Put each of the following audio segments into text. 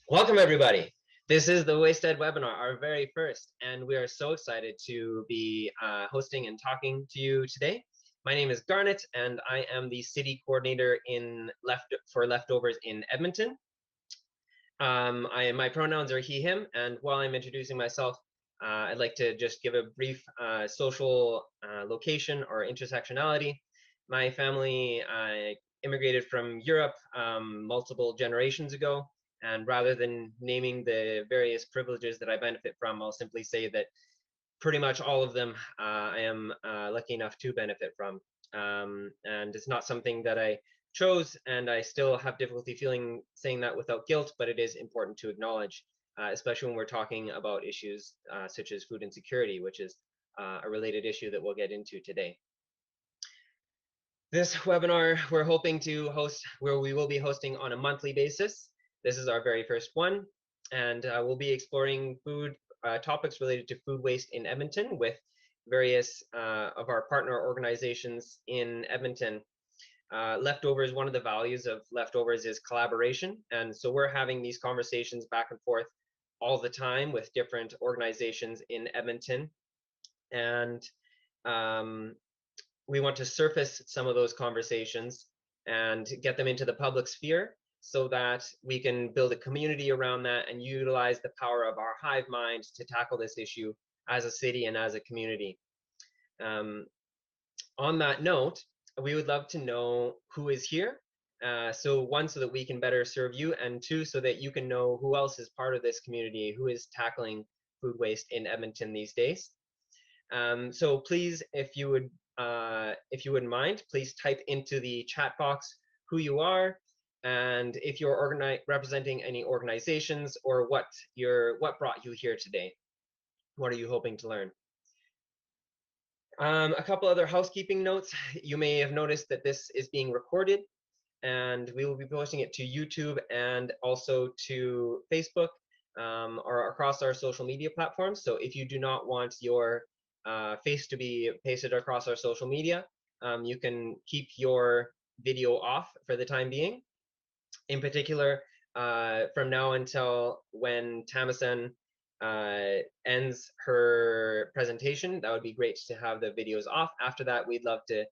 Welcome, everybody. This is the WastED webinar, our very first, and we are so excited to be hosting and talking to you today. My name is Garnet, and I am the city coordinator for leftovers in Edmonton. My pronouns are he, him, and while I'm introducing myself, I'd like to just give a brief social location or intersectionality. My family immigrated from Europe multiple generations ago. And rather than naming the various privileges that I benefit from, I'll simply say that pretty much all of them I am lucky enough to benefit from. And it's not something that I chose, and I still have difficulty saying that without guilt, but it is important to acknowledge, especially when we're talking about issues such as food insecurity, which is a related issue that we'll get into today. This webinar we're hoping to host, where we will be hosting on a monthly basis. This is our very first one, and we'll be exploring food topics related to food waste in Edmonton with various of our partner organizations in Edmonton. Leftovers, one of the values of leftovers is collaboration, and so we're having these conversations back and forth all the time with different organizations in Edmonton, and we want to surface some of those conversations and get them into the public sphere, so that we can build a community around that and utilize the power of our hive mind to tackle this issue as a city and as a community. On that note, we would love to know who is here. So one, so that we can better serve you, and two, so that you can know who else is part of this community, who is tackling food waste in Edmonton these days. So please, if you wouldn't mind, please type into the chat box who you are, and if you're representing any organizations, or what brought you here today. What are you hoping to learn? A couple other housekeeping notes. You may have noticed that this is being recorded, and we will be posting it to YouTube and also to Facebook or across our social media platforms. So if you do not want your face to be pasted across our social media, you can keep your video off for the time being. In particular, from now until when Tamisan ends her presentation, that would be great to have the videos off. After that, we'd love to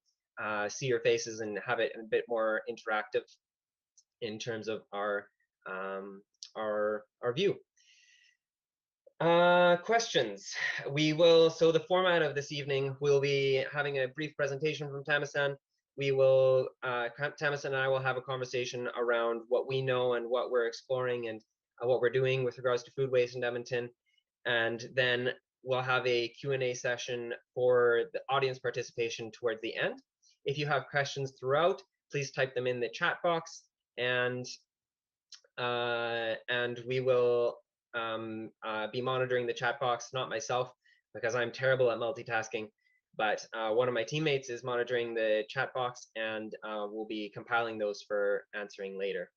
see your faces and have it a bit more interactive in terms of our view. Questions. So the format of this evening, we'll be having a brief presentation from Tamisan. We will, Tamisan and I will have a conversation around what we know and what we're exploring and what we're doing with regards to food waste in Edmonton. And then we'll have a Q&A session for the audience participation towards the end. If you have questions throughout, please type them in the chat box, and we will be monitoring the chat box, not myself, because I'm terrible at multitasking. But one of my teammates is monitoring the chat box, and we'll be compiling those for answering later.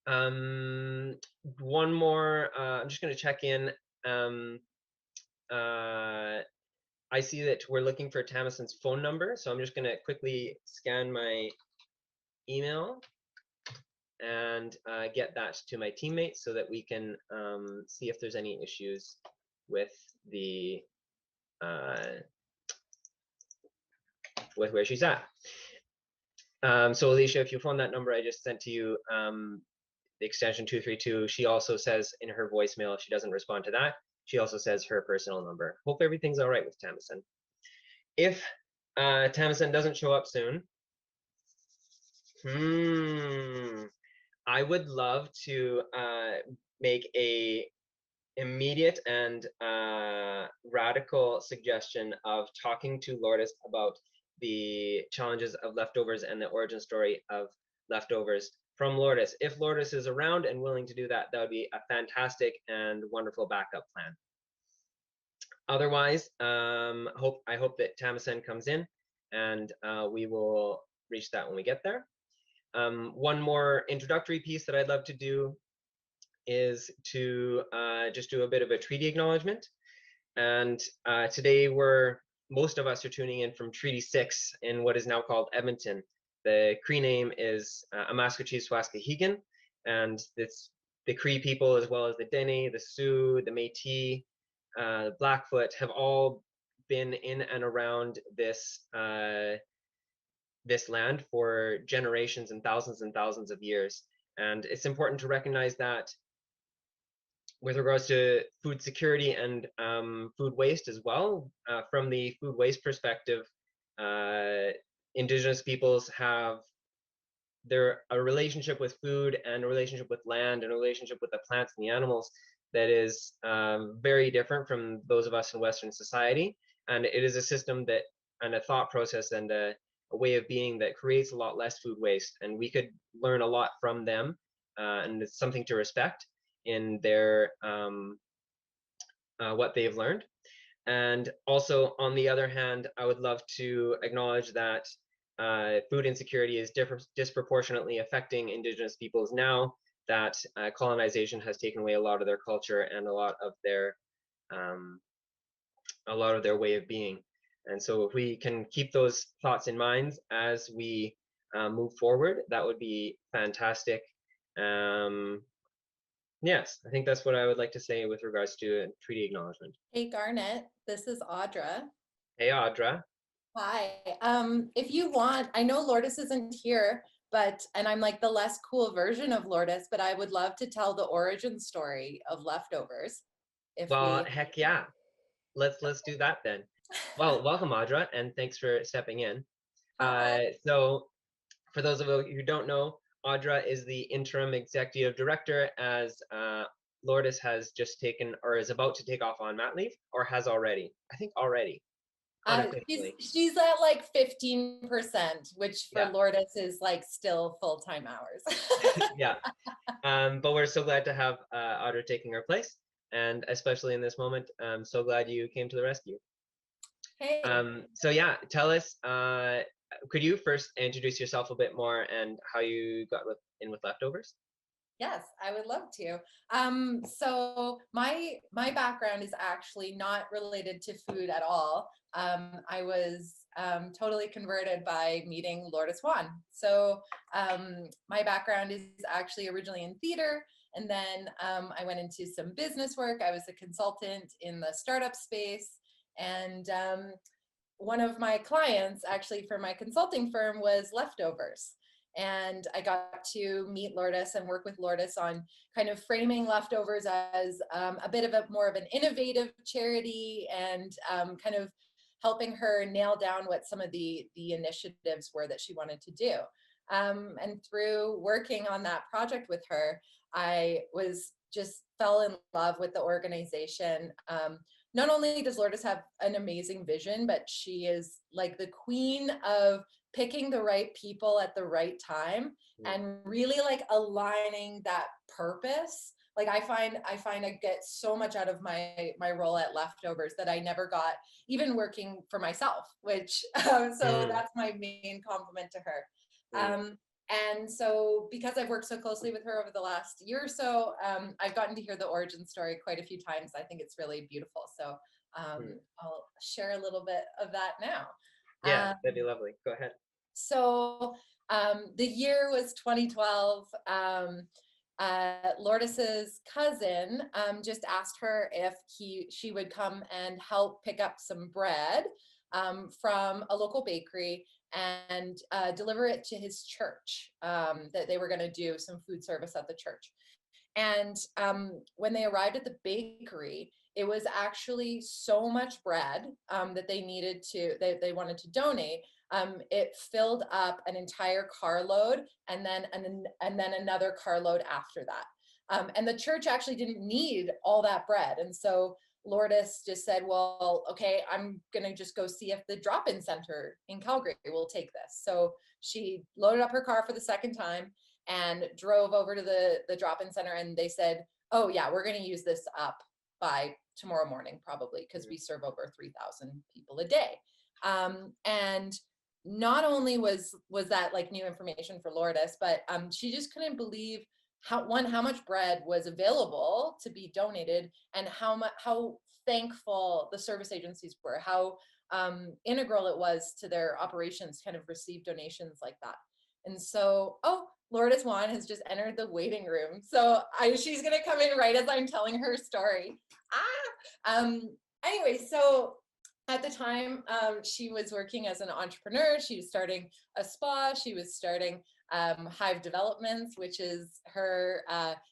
One more, I'm just going to check in. I see that we're looking for Tamisan's phone number, so I'm just going to quickly scan my email and get that to my teammates so that we can see if there's any issues with the with where she's at. So Alicia, if you phone that number I just sent to you, the extension 232, she also says in her voicemail, if she doesn't respond to that, she also says her personal number. Hope everything's all right with Tamisan. If Tamisan doesn't show up soon, I would love to make a immediate and radical suggestion of talking to Lourdes about the challenges of leftovers and the origin story of leftovers from Lourdes. If Lourdes is around and willing to do that, that would be a fantastic and wonderful backup plan. Otherwise, I hope that Tamisan comes in, and we will reach that when we get there. One more introductory piece that I'd love to do is to just do a bit of a treaty acknowledgement. And today most of us are tuning in from Treaty 6 in what is now called Edmonton. The Cree name is Amaskwacis Waskahegan, And it's the Cree people, as well as the Dene, the Sioux, the Métis, Blackfoot, have all been in and around this this land for generations and thousands of years. And it's important to recognize that with regards to food security and food waste as well. From the food waste perspective, Indigenous peoples have a relationship with food and a relationship with land and a relationship with the plants and the animals that is very different from those of us in Western society. And it is a system that, and a thought process and a way of being that creates a lot less food waste. And we could learn a lot from them, and it's something to respect in their what they've learned. And also, on the other hand, I would love to acknowledge that food insecurity is disproportionately affecting Indigenous peoples now that colonization has taken away a lot of their culture and a lot of their way of being. And so if we can keep those thoughts in mind as we move forward, that would be fantastic. Yes, I think that's what I would like to say with regards to treaty acknowledgement. Hey, Garnet, this is Audra. Hey, Audra. Hi. If you want, I know Lourdes isn't here, and I'm like the less cool version of Lourdes, but I would love to tell the origin story of leftovers. Well, heck yeah. Let's do that then. Well, welcome, Audra, and thanks for stepping in. So for those of you who don't know, Audra is the interim executive director, as Lourdes has just taken or is about to take off on mat leave, or has already. I think already. She's at like 15%, which for Lourdes is like still full-time hours. Yeah. But we're so glad to have Audra taking her place. And especially in this moment, I'm so glad you came to the rescue. Hey. So yeah, tell us, could you first introduce yourself a bit more and how you got in with leftovers? Yes, I would love to. So my background is actually not related to food at all. I was totally converted by meeting Lourdes Juan. So my background is actually originally in theater, and then I went into some business work. I was a consultant in the startup space, and one of my clients actually for my consulting firm was Leftovers. And I got to meet Lourdes and work with Lourdes on kind of framing Leftovers as a bit of more of an innovative charity, and kind of helping her nail down what some of the initiatives were that she wanted to do. And through working on that project with her, I just fell in love with the organization. Not only does Lourdes have an amazing vision, but she is like the queen of picking the right people at the right time and really like aligning that purpose. Like I find I get so much out of my role at Leftovers that I never got even working for myself, which so that's my main compliment to her. And so because I've worked so closely with her over the last year or so, I've gotten to hear the origin story quite a few times. I think it's really beautiful. So I'll share a little bit of that now. Yeah, that'd be lovely. Go ahead. So the year was 2012. Lourdes's cousin just asked her if she would come and help pick up some bread from a local bakery and deliver it to his church, that they were going to do some food service at the church. And when they arrived at the bakery, it was actually so much bread that they wanted to donate. It filled up an entire carload, and then another carload after that. And the church actually didn't need all that bread. And so Lourdes just said, well, okay, I'm going to just go see if the drop-in center in Calgary will take this. So she loaded up her car for the second time and drove over to the drop-in center, and they said, oh yeah, we're going to use this up by tomorrow morning, probably, because we serve over 3,000 people a day. And not only was that like new information for Lourdes, but she just couldn't believe how much bread was available to be donated, and how thankful the service agencies were, how integral it was to their operations kind of receive donations like that. And so, oh, Lourdes Juan has just entered the waiting room. So she's going to come in right as I'm telling her story. Anyway, so at the time, she was working as an entrepreneur. She was starting a spa. She was starting Hive Developments, which is her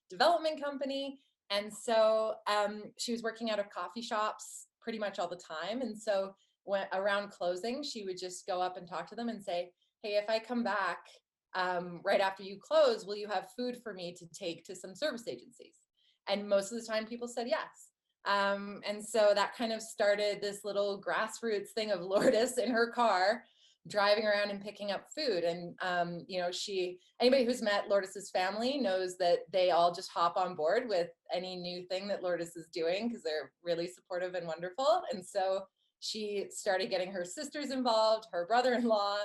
development company. And so she was working out of coffee shops pretty much all the time. And so when around closing, she would just go up and talk to them and say, hey, if I come back right after you close, will you have food for me to take to some service agencies? And most of the time people said yes. And so that kind of started this little grassroots thing of Lourdes in her car driving around and picking up food. And you know, anybody who's met Lourdes's family knows that they all just hop on board with any new thing that Lourdes is doing because they're really supportive and wonderful. And so she started getting her sisters involved, her brother-in-law,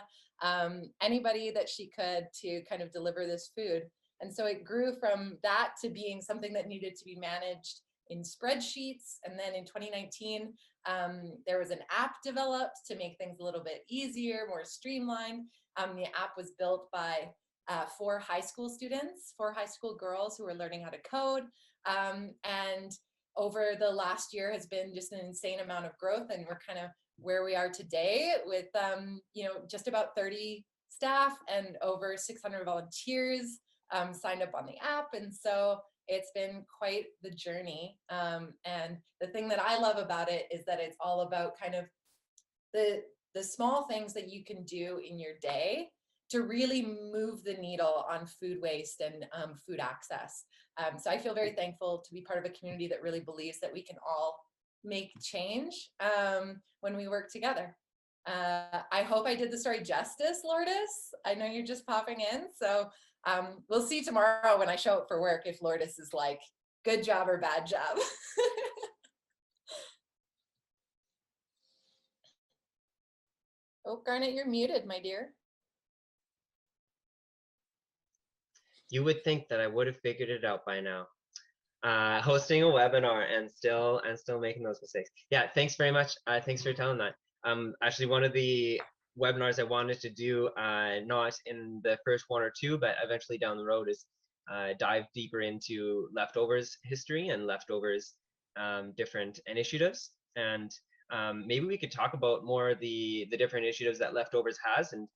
anybody that she could to kind of deliver this food. And so it grew from that to being something that needed to be managed in spreadsheets. And then in 2019, there was an app developed to make things a little bit easier, more streamlined. The app was built by 4 high school students, 4 high school girls who were learning how to code. And over the last year has been just an insane amount of growth. And we're kind of where we are today with, you know, just about 30 staff and over 600 volunteers signed up on the app. And so it's been quite the journey. And the thing that I love about it is that it's all about kind of the small things that you can do in your day to really move the needle on food waste and food access. So I feel very thankful to be part of a community that really believes that we can all make change when we work together. I hope I did the story justice, Lourdes. I know you're just popping in, so we'll see tomorrow when I show up for work if Lourdes is like, good job or bad job. Oh, Garnet, you're muted, my dear. You would think that I would have figured it out by now. Hosting a webinar and still making those mistakes. Yeah, thanks very much. Thanks for telling that. Actually, one of the webinars I wanted to do, not in the first 1 or 2, but eventually down the road, is dive deeper into leftovers history and leftovers different initiatives. And maybe we could talk about more the different initiatives that leftovers has and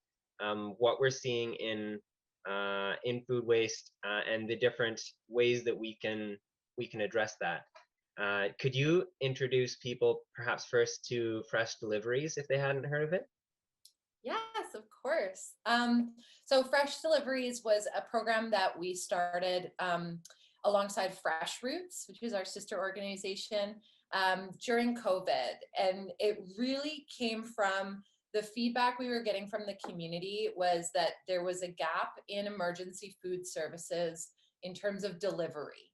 what we're seeing in food waste and the different ways that we can address that. Could you introduce people perhaps first to Fresh Deliveries if they hadn't heard of it? Yes, of course. So Fresh Deliveries was a program that we started alongside Fresh Roots, which is our sister organization, during COVID. And it really came from the feedback we were getting from the community was that there was a gap in emergency food services in terms of delivery.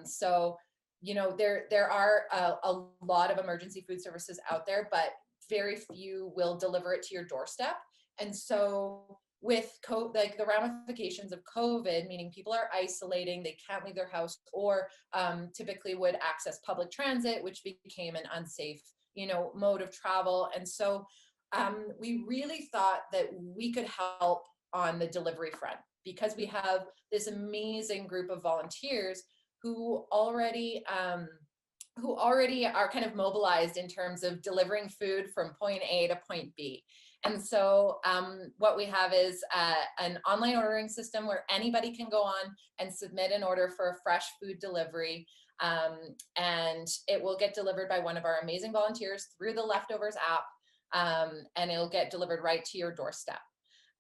So, you know, there are a lot of emergency food services out there, but very few will deliver it to your doorstep. And so with like the ramifications of COVID, meaning people are isolating, they can't leave their house, or typically would access public transit, which became an unsafe, you know, mode of travel. And so we really thought that we could help on the delivery front because we have this amazing group of volunteers who already are kind of mobilized in terms of delivering food from point A to point B. And so what we have is an online ordering system where anybody can go on and submit an order for a fresh food delivery. And it will get delivered by one of our amazing volunteers through the Leftovers app. And it'll get delivered right to your doorstep.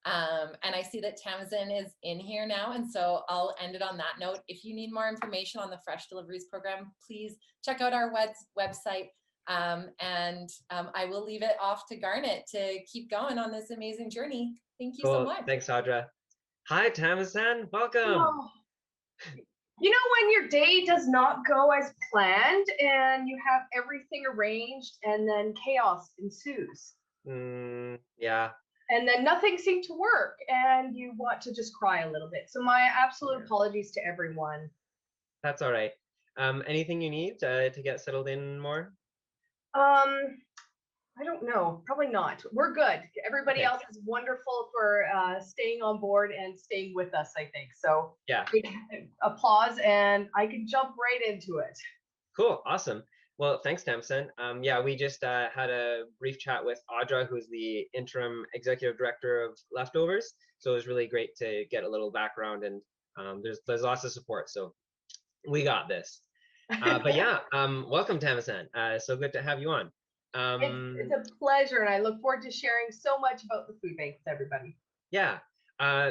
And I see that Tamisan is in here now, and so I'll end it on that note. If you need more information on the Fresh Deliveries program, please check out our website. And I will leave it off to Garnet to keep going on this amazing journey. Thank you so much. Thanks, Audra. Hi, Tamisan. Welcome. Oh. You know when your day does not go as planned and you have everything arranged and then chaos ensues? Yeah. And then nothing seemed to work and you want to just cry a little bit. So my absolute apologies to everyone. That's all right. Anything you need to get settled in more? I don't know, probably not. We're good. Everybody Okay. else is wonderful for staying on board and staying with us, I think. So Yeah. big applause, and I can jump right into it. Cool. Awesome. Well, thanks, Tamisan. Yeah, we just had a brief chat with Audra, who's the interim executive director of Leftovers. So it was really great to get a little background, and there's lots of support. So we got this. But yeah, welcome, Tamisan. So good to have you on. It's a pleasure, and I look forward to sharing so much about the food bank with everybody. Yeah.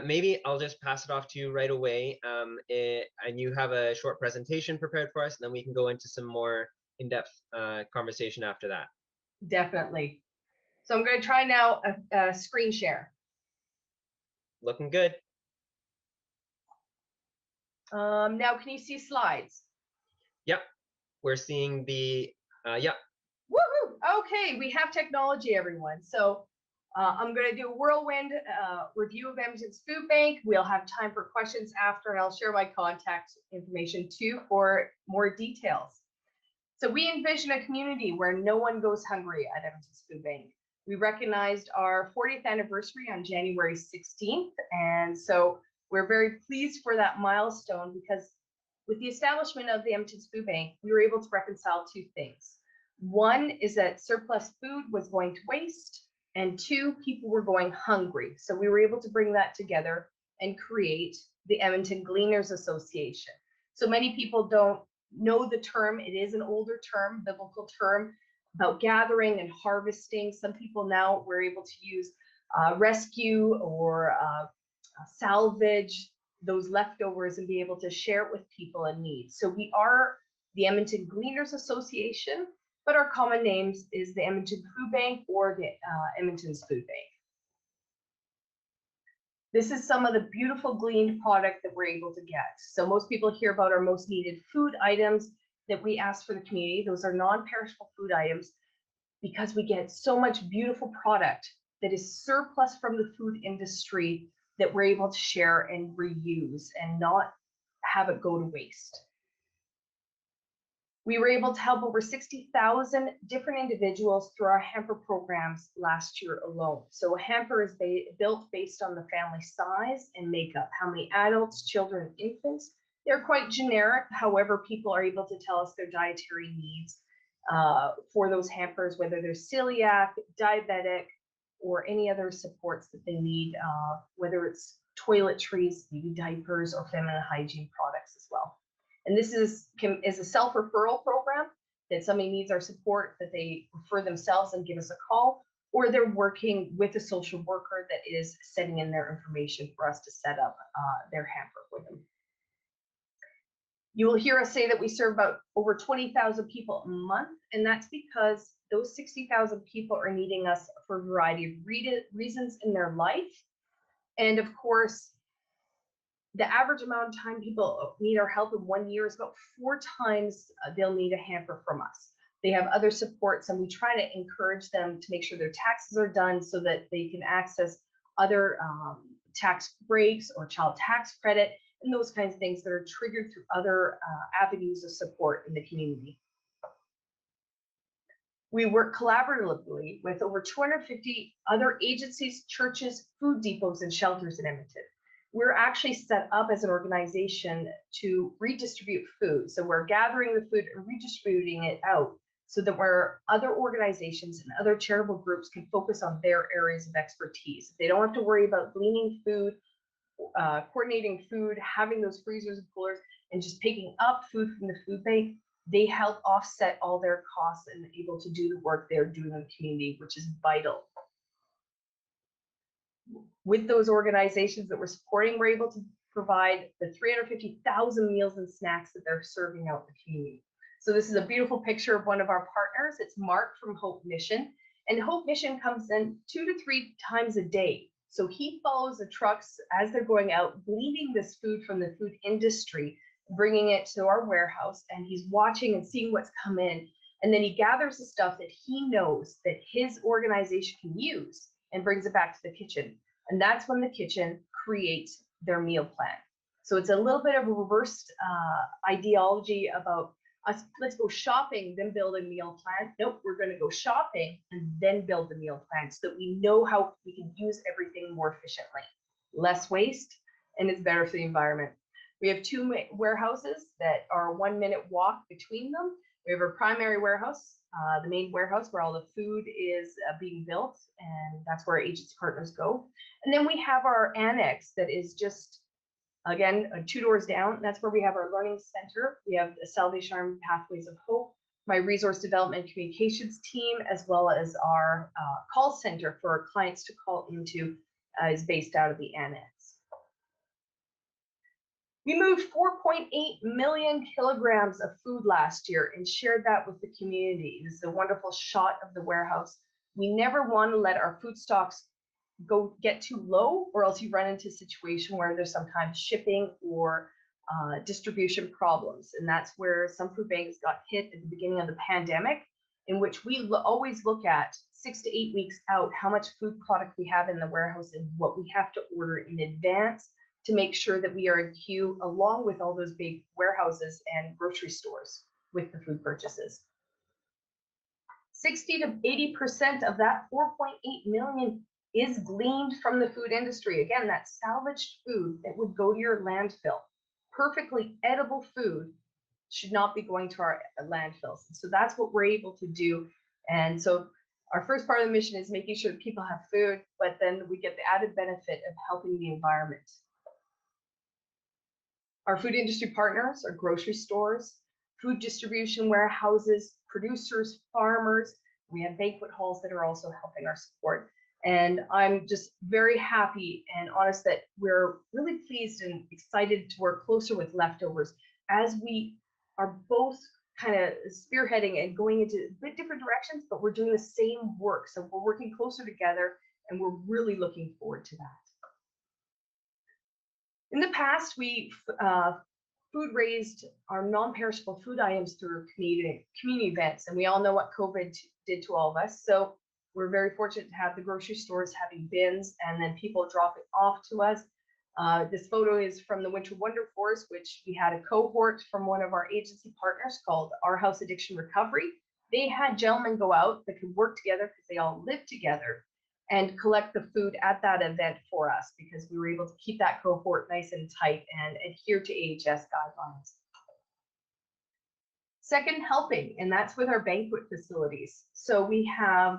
Maybe I'll just pass it off to you right away. And you have a short presentation prepared for us, and then we can go into some more in-depth conversation after that. Definitely. So I'm going to try now a screen share. Looking good. Now, can you see slides? Yep. We're seeing the, yeah. Woohoo! Okay, we have technology, everyone. So I'm going to do a whirlwind review of Edmonton's Food Bank. We'll have time for questions after, and I'll share my contact information too for more details. So we envision a community where no one goes hungry at Edmonton's Food Bank. We recognized our 40th anniversary on January 16th, and so we're very pleased for that milestone, because with the establishment of the Edmonton's Food Bank, we were able to reconcile two things. One is that surplus food was going to waste, and two, people were going hungry. So we were able to bring that together and create the Edmonton Gleaners Association. So many people don't know the term. It is an older term, biblical term, about gathering and harvesting. Some people now were able to use rescue or salvage those leftovers and be able to share it with people in need. So we are the Edmonton Gleaners Association, but our common names is the Edmonton Food Bank or the Edmonton's Food Bank. This is some of the beautiful gleaned product that we're able to get. So most people hear about our most needed food items that we ask for the community. Those are non-perishable food items, because we get so much beautiful product that is surplus from the food industry that we're able to share and reuse and not have it go to waste. We were able to help over 60,000 different individuals through our hamper programs last year alone. So a hamper is built based on the family size and makeup, how many adults, children, and infants. They're quite generic. However, people are able to tell us their dietary needs for those hampers, whether they're celiac, diabetic, or any other supports that they need, whether it's toiletries, maybe diapers, or feminine hygiene products as well. And this is a self-referral program that somebody needs our support, that they refer themselves and give us a call, or they're working with a social worker that is sending in their information for us to set up their hamper for them. You will hear us say that we serve about over 20,000 people a month, and that's because those 60,000 people are needing us for a variety of reasons in their life. And of course, the average amount of time people need our help in 1 year is about 4 times they'll need a hamper from us. They have other supports, and we try to encourage them to make sure their taxes are done so that they can access other tax breaks or child tax credit and those kinds of things that are triggered through other avenues of support in the community. We work collaboratively with over 250 other agencies, churches, food depots, and shelters in Edmonton. We're actually set up as an organization to redistribute food. So we're gathering the food and redistributing it out so that where other organizations and other charitable groups can focus on their areas of expertise. They don't have to worry about gleaning food, coordinating food, having those freezers and coolers, and just picking up food from the food bank. They help offset all their costs and able to do the work they're doing in the community, which is vital. With those organizations that we're supporting, we're able to provide the 350,000 meals and snacks that they're serving out in the community. So this is a beautiful picture of one of our partners. It's Mark from Hope Mission, and Hope Mission comes in 2 to 3 times a day. So he follows the trucks as they're going out, gleaning this food from the food industry, bringing it to our warehouse, and he's watching and seeing what's come in. And then he gathers the stuff that he knows that his organization can use and brings it back to the kitchen. And that's when the kitchen creates their meal plan. So it's a little bit of a reversed ideology about let's go shopping, then build a meal plan. Nope, we're going to go shopping and then build the meal plan so that we know how we can use everything more efficiently. Less waste, and it's better for the environment. We have 2 warehouses that are a 1-minute walk between them. We have our primary warehouse, the main warehouse where all the food is being built, and that's where our agency partners go. And then we have our annex that is just, again, 2 doors down. That's where we have our learning center. We have the Salvation Army Pathways of Hope, my resource development communications team, as well as our call center for our clients to call into is based out of the annex. We moved 4.8 million kilograms of food last year and shared that with the community. This is a wonderful shot of the warehouse. We never want to let our food stocks get too low, or else you run into a situation where there's sometimes shipping or distribution problems. And that's where some food banks got hit at the beginning of the pandemic, in which we always look at 6 to 8 weeks out how much food product we have in the warehouse and what we have to order in advance to make sure that we are in queue along with all those big warehouses and grocery stores with the food purchases. 60 to 80% of that 4.8 million is gleaned from the food industry. Again, that salvaged food that would go to your landfill. Perfectly edible food should not be going to our landfills. So that's what we're able to do. And so our first part of the mission is making sure that people have food, but then we get the added benefit of helping the environment. Our food industry partners are grocery stores, food distribution warehouses, producers, farmers. We have banquet halls that are also helping our support. And I'm just very happy and honest that we're really pleased and excited to work closer with Leftovers as we are both kind of spearheading and going into a bit different directions, but we're doing the same work. So we're working closer together, and we're really looking forward to that. In the past, we food raised our non-perishable food items through community events, and we all know what COVID did to all of us. So we're very fortunate to have the grocery stores having bins and then people dropping off to us. This photo is from the Winter Wonder Force, which we had a cohort from one of our agency partners called Our House Addiction Recovery. They had gentlemen go out that could work together because they all lived together and collect the food at that event for us, because we were able to keep that cohort nice and tight and adhere to AHS guidelines. Second, helping, and that's with our banquet facilities. So we have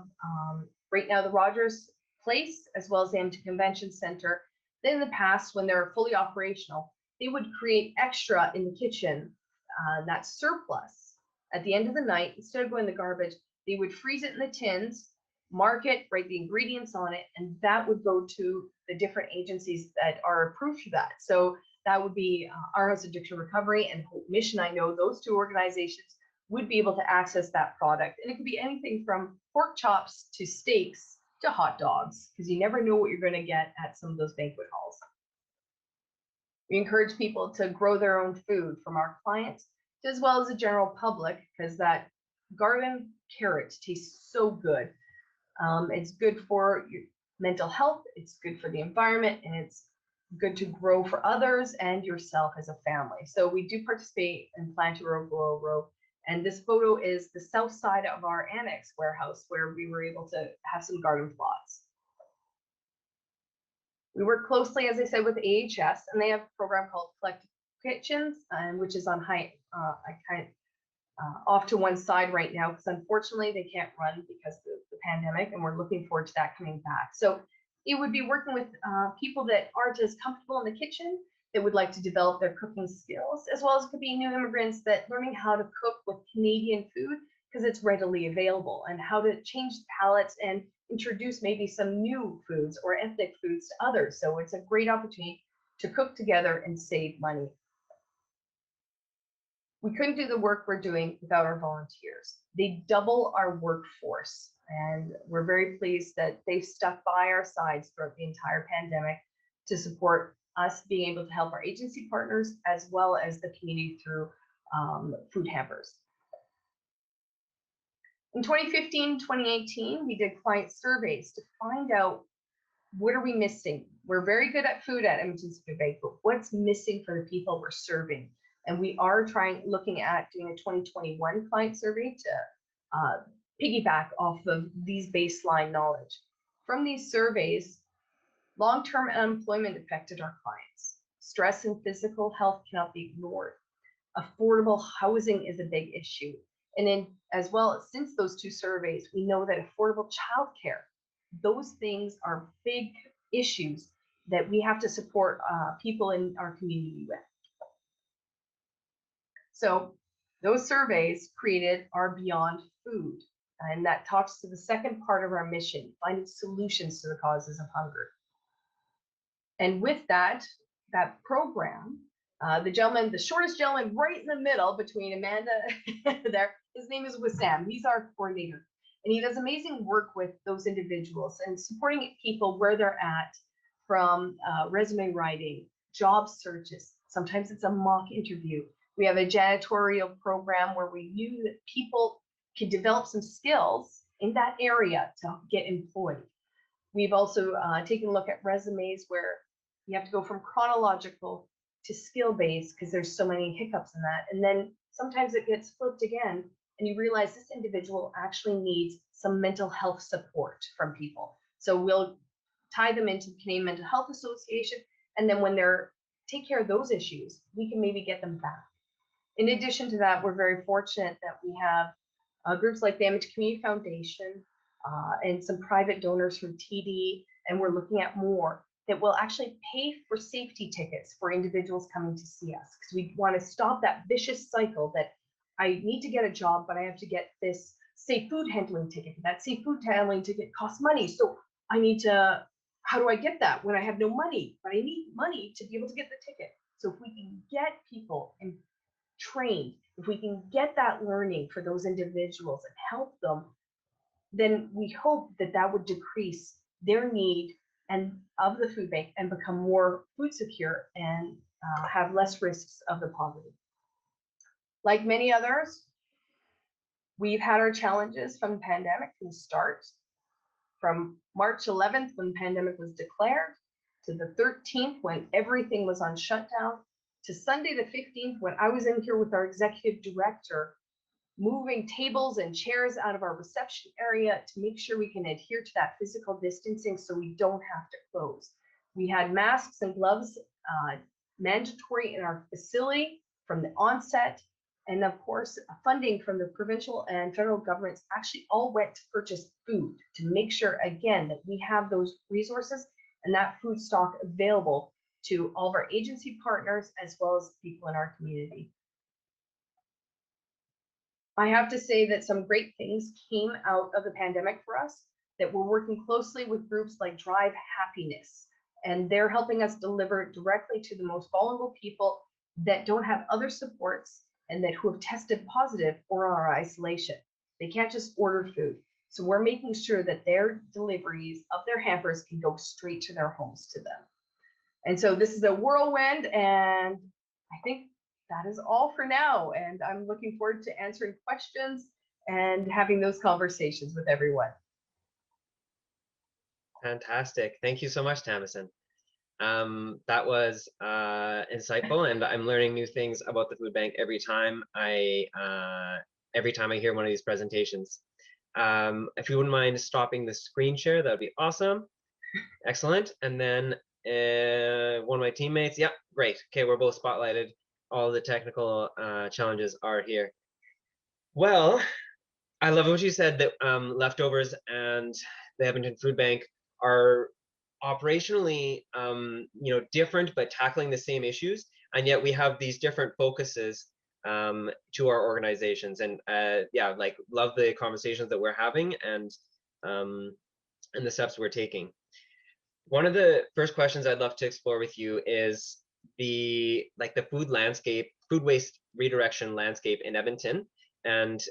right now the Rogers Place as well as the Edmonton Convention Center. Then in the past, when they're fully operational, they would create extra in the kitchen, that surplus. At the end of the night, instead of going in the garbage, they would freeze it in the tins, mark it, write the ingredients on it, and that would go to the different agencies that are approved for that. So that would be Our House Addiction Recovery and Hope Mission. I know those two organizations would be able to access that product. And it could be anything from pork chops to steaks to hot dogs, because you never know what you're going to get at some of those banquet halls. We encourage people to grow their own food from our clients, as well as the general public, because that garden carrot tastes so good. It's good for your mental health, it's good for the environment, and it's good to grow for others and yourself as a family. So we do participate in Plant a Row, Grow a Row. And this photo is the south side of our annex warehouse where we were able to have some garden plots. We work closely, as I said, with AHS, and they have a program called Collective Kitchens, which is on off to one side right now, because unfortunately they can't run because of the pandemic, and we're looking forward to that coming back. So it would be working with people that aren't as comfortable in the kitchen, that would like to develop their cooking skills, as well as it could be new immigrants that learning how to cook with Canadian food because it's readily available, and how to change palates and introduce maybe some new foods or ethnic foods to others. So it's a great opportunity to cook together and save money. We couldn't do the work we're doing without our volunteers. They double our workforce, and we're very pleased that they stuck by our sides throughout the entire pandemic to support us being able to help our agency partners as well as the community through food hampers. In 2015, 2018, we did client surveys to find out what are we missing. We're very good at food at Edmonton Food Bank, but what's missing for the people we're serving? And we are looking at doing a 2021 client survey to piggyback off of these baseline knowledge. From these surveys, long-term unemployment affected our clients. Stress and physical health cannot be ignored. Affordable housing is a big issue. And then as well, since those two surveys, we know that affordable childcare, those things are big issues that we have to support people in our community with. So those surveys created our Beyond Food, and that talks to the second part of our mission, finding solutions to the causes of hunger. And with that program, the shortest gentleman right in the middle between Amanda there, his name is Wissam. He's our coordinator. And he does amazing work with those individuals and supporting people where they're at, from resume writing, job searches. Sometimes it's a mock interview. We have a janitorial program where we knew that people could develop some skills in that area to get employed. We've also taken a look at resumes where you have to go from chronological to skill-based because there's so many hiccups in that. And then sometimes it gets flipped again and you realize this individual actually needs some mental health support from people. So we'll tie them into the Canadian Mental Health Association. And then when they're take care of those issues, we can maybe get them back. In addition to that, we're very fortunate that we have groups like the Edmonton Community Foundation and some private donors from TD, and we're looking at more that will actually pay for safety tickets for individuals coming to see us, because we want to stop that vicious cycle that I need to get a job, but I have to get this safe food handling ticket. That safe food handling ticket costs money. So I need to, how do I get that when I have no money? But I need money to be able to get the ticket. So if we can get people and trained, if we can get that learning for those individuals and help them, then we hope that that would decrease their need and of the food bank and become more food secure and have less risks of the poverty. Like many others, we've had our challenges from the pandemic from the start. From March 11th, when the pandemic was declared, to the 13th, when everything was on shutdown, to Sunday the 15th, when I was in here with our executive director, moving tables and chairs out of our reception area to make sure we can adhere to that physical distancing so we don't have to close. We had masks and gloves mandatory in our facility from the onset. And of course, funding from the provincial and federal governments actually all went to purchase food to make sure, again, that we have those resources and that food stock available to all of our agency partners as well as people in our community. I have to say that some great things came out of the pandemic for us, that we're working closely with groups like Drive Happiness, and they're helping us deliver directly to the most vulnerable people that don't have other supports and that who have tested positive or are in isolation. They can't just order food. So we're making sure that their deliveries of their hampers can go straight to their homes to them. And so this is a whirlwind, and I think that is all for now. And I'm looking forward to answering questions and having those conversations with everyone. Fantastic. Thank you so much, Tamisan. That was insightful, and I'm learning new things about the food bank every time I hear one of these presentations. If you wouldn't mind stopping the screen share, that would be awesome. Excellent. And then one of my teammates. Yep, great. Okay, we're both spotlighted. All the technical challenges are here. Well, I love what you said, that leftovers and the Edmonton Food Bank are operationally different, but tackling the same issues, and yet we have these different focuses to our organizations. And yeah, like, love the conversations that we're having and the steps we're taking. One of the first questions I'd love to explore with you is the food waste redirection landscape in Edmonton, and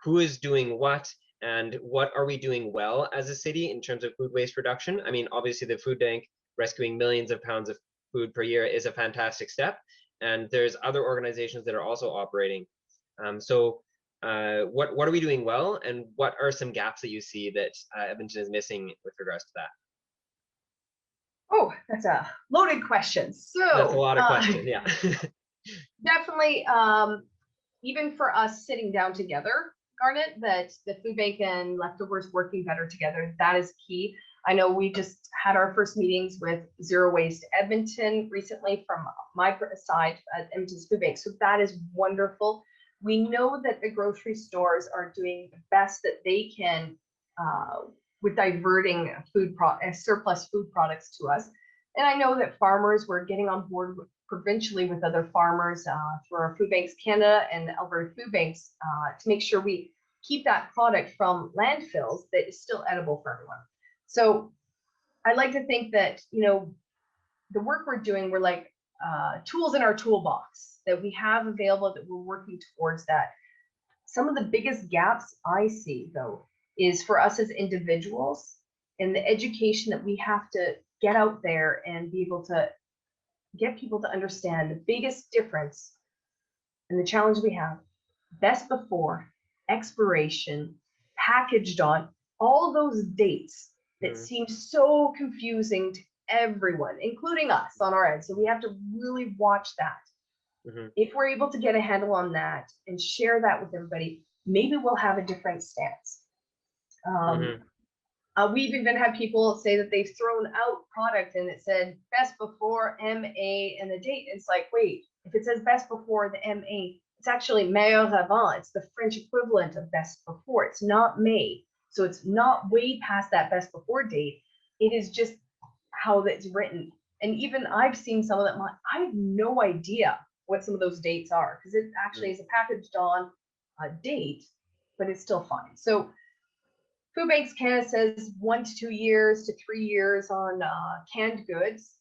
who is doing what, and what are we doing well as a city in terms of food waste reduction. I mean, obviously the food bank rescuing millions of pounds of food per year is a fantastic step, and there's other organizations that are also operating. So what are we doing well, and what are some gaps that you see that Edmonton is missing with regards to that? Oh, that's a loaded question. So that's a lot of questions, yeah. definitely, even for us sitting down together, Garnet, that the food bank and leftovers working better together, that is key. I know we just had our first meetings with Zero Waste Edmonton recently from my side at Edmonton's Food Bank. So that is wonderful. We know that the grocery stores are doing the best that they can with diverting surplus food products to us. And I know that farmers were getting on board provincially with other farmers through our Food Banks Canada and the Alberta Food Banks to make sure we keep that product from landfills that is still edible for everyone. So I like to think that, you know, the work we're doing, we're like tools in our toolbox that we have available, that we're working towards that. Some of the biggest gaps I see, though, is for us as individuals and the education that we have to get out there and be able to get people to understand the biggest difference and the challenge we have: best before, expiration, packaged on, all those dates that seem so confusing to everyone, including us on our end. So we have to really watch that. If we're able to get a handle on that and share that with everybody, maybe we'll have a different stance. We've even had people say that they've thrown out product and it said best before MA and the date. It's like, wait, if it says best before the MA, it's actually meilleur avant. It's the French equivalent of best before. It's not May. So it's not way past that best before date. It is just how that's written. And even I've seen some of them. I have no idea what some of those dates are, because it actually is a packaged on date, but it's still fine. So Food Banks Canada says 1 to 2 years to 3 years on canned goods.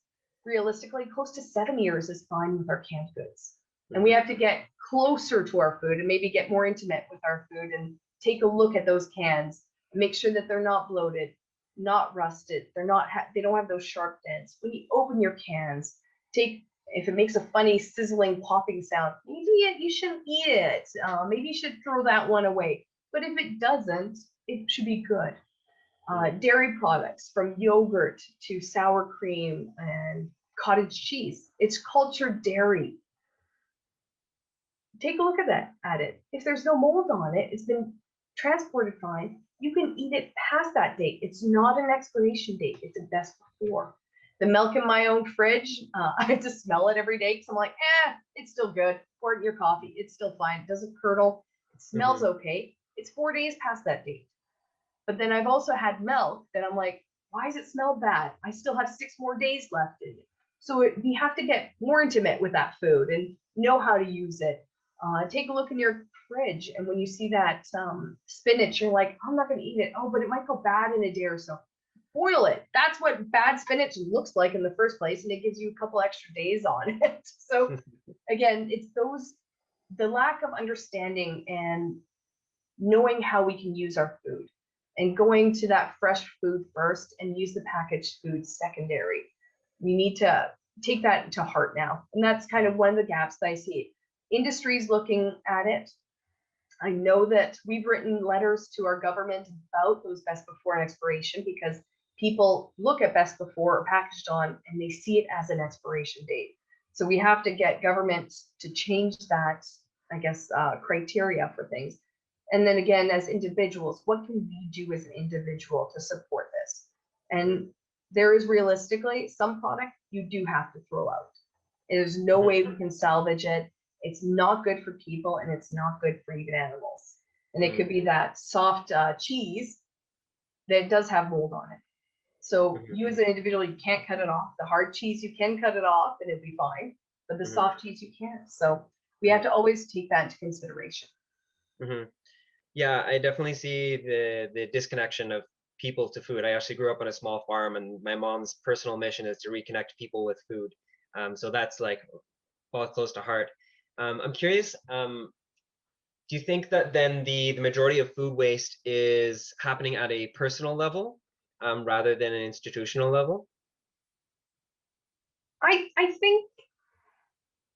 Realistically, close to 7 years is fine with our canned goods. And we have to get closer to our food and maybe get more intimate with our food and take a look at those cans and make sure that they're not bloated, not rusted, they don't have those sharp dents. When you open your cans, if it makes a funny sizzling popping sound, maybe you shouldn't eat it. Maybe you should throw that one away. But if it doesn't, it should be good. Dairy products, from yogurt to sour cream and cottage cheese, it's cultured dairy. Take a look at it. If there's no mold on it, it's been transported fine, you can eat it past that date. It's not an expiration date, it's a best before. The milk in my own fridge, I have to smell it every day because I'm like, it's still good. Pour it in your coffee, it's still fine. It doesn't curdle, it smells okay. It's 4 days past that date. But then I've also had milk that I'm like, why does it smell bad? I still have 6 more days left in it. So we have to get more intimate with that food and know how to use it. Take a look in your fridge, and when you see that spinach, you're like, I'm not going to eat it. Oh, but it might go bad in a day or so. Boil it. That's what bad spinach looks like in the first place, and it gives you a couple extra days on it. So again, it's the lack of understanding and knowing how we can use our food, and going to that fresh food first and use the packaged food secondary. We need to take that to heart now, and that's kind of one of the gaps that I see. Industry's looking at it. I know that we've written letters to our government about those best before and expiration, because people look at best before or packaged on and they see it as an expiration date. So we have to get government to change that, I guess, criteria for things. And then again, as individuals, what can we do as an individual to support this? And there is realistically some product you do have to throw out. There's no way we can salvage it. It's not good for people, and it's not good for even animals. And it could be that soft cheese that does have mold on it. So you as an individual, you can't cut it off. The hard cheese, you can cut it off and it'll be fine, but the soft cheese, you can't. So we have to always take that into consideration. Yeah, I definitely see the disconnection of people to food. I actually grew up on a small farm, and my mom's personal mission is to reconnect people with food. So that's like all close to heart. I'm curious, do you think that then the majority of food waste is happening at a personal level rather than an institutional level? I think